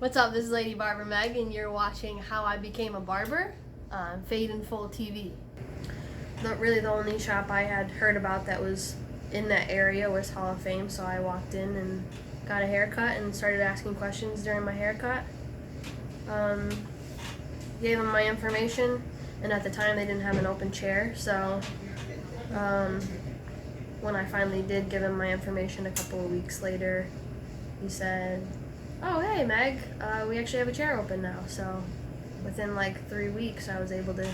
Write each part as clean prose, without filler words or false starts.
What's up? This is Lady Barber Meg, and you're watching How I Became a Barber on Fade in Full TV. Really, the only shop I had heard about that was in that area was Hall of Fame, so I walked in and got a haircut and started asking questions during my haircut. Gave them my information, and at the time they didn't have an open chair, so when I finally did give him my information a couple of weeks later, he said, "Oh, hey, Meg, we actually have a chair open now." So within like 3 weeks, I was able to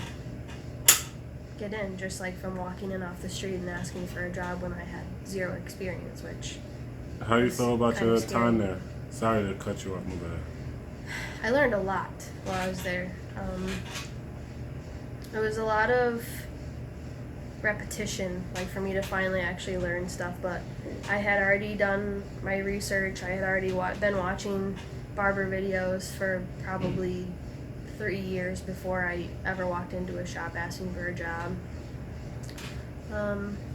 get in, just like from walking in off the street and asking for a job when I had zero experience, which... How you feel about your scary. time there? Sorry to cut you off, my bad. I learned a lot while I was there. It was a lot of repetition, like for me to finally actually learn stuff, but I had already done my research. I had already been watching barber videos for probably 3 years before I ever walked into a shop asking for a job.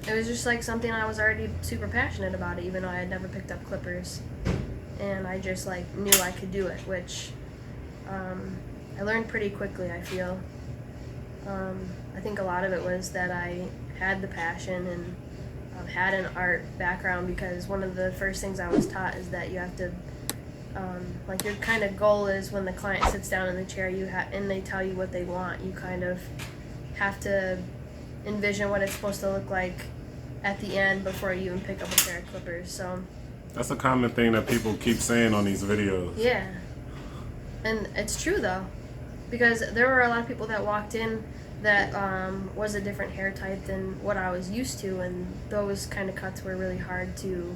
It was just like something I was already super passionate about it, even though I had never picked up clippers, and I just like knew I could do it, which I learned pretty quickly, I feel. I think a lot of it was that I had the passion and had an art background, because one of the first things I was taught is that you have to, like, your kind of goal is when the client sits down in the chair and they tell you what they want, you kind of have to envision what it's supposed to look like at the end before you even pick up a pair of clippers. So That's a common thing that people keep saying on these videos. yeah, and it's true though, because there were a lot of people that walked in that was a different hair type than what I was used to, and those kind of cuts were really hard to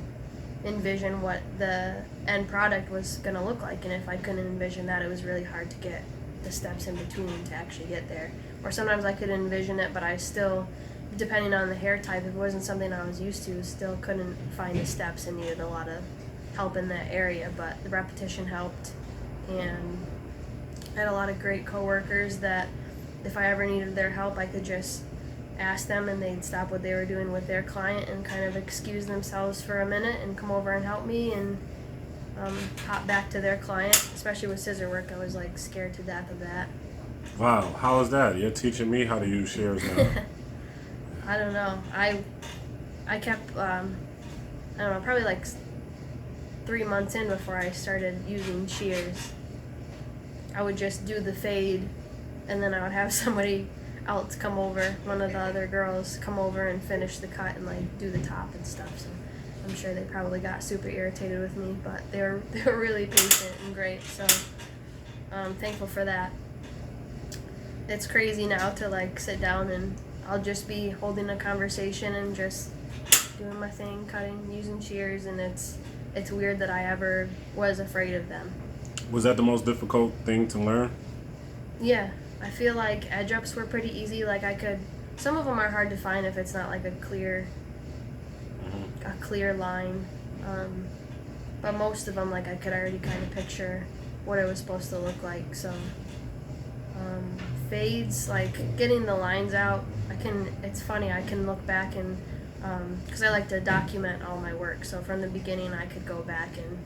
envision what the end product was going to look like, and if I couldn't envision that, it was really hard to get the steps in between to actually get there. Or sometimes I could envision it, but I still, depending on the hair type, if it wasn't something I was used to, still couldn't find the steps and needed a lot of help in that area. But the repetition helped, and I had a lot of great coworkers that if I ever needed their help, I could just ask them and they'd stop what they were doing with their client and kind of excuse themselves for a minute and come over and help me and hop back to their client. Especially with scissor work, I was like scared to death of that. Wow, how is that? You're teaching me how to use shears now. I don't know. I kept, I don't know, probably like 3 months in before I started using shears. I would just do the fade, and then I would have somebody else come over, one of the other girls come over and finish the cut and like do the top and stuff. So I'm sure they probably got super irritated with me, but they were really patient and great. So I'm thankful for that. It's crazy now to like sit down and I'll just be holding a conversation and just doing my thing, cutting, using shears, and it's weird that I ever was afraid of them. Was that the most difficult thing to learn? Yeah, I feel like edge ups were pretty easy. Like some of them are hard to find if it's not like a clear line. But most of them, like I could already kind of picture what it was supposed to look like. So fades, like getting the lines out, it's funny, I can look back and, because I like to document all my work. So from the beginning, I could go back and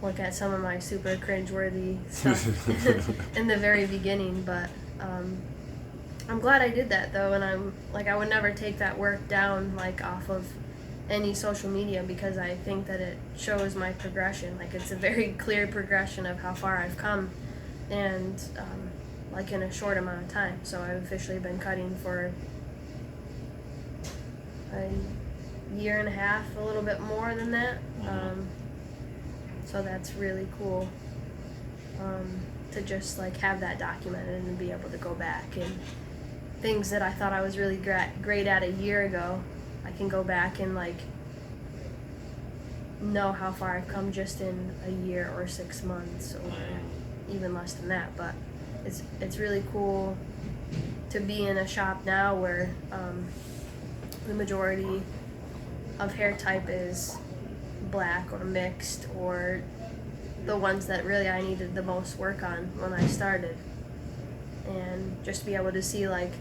look at some of my super cringeworthy stuff in the very beginning, but I'm glad I did that though, and I would never take that work down like off of any social media, because I think that it shows my progression. Like it's a very clear progression of how far I've come, and like in a short amount of time. So I've officially been cutting for a year and a half, a little bit more than that. So that's really cool to just like have that documented and be able to go back, and things that I thought I was really great at a year ago, I can go back and like know how far I've come just in a year or 6 months, or even less than that. But it's really cool to be in a shop now where the majority of hair type is black or mixed, or the ones that really I needed the most work on when I started, and just be able to see like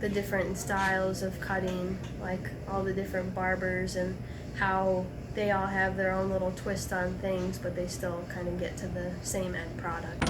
the different styles of cutting, like all the different barbers and how they all have their own little twist on things, but they still kind of get to the same end product.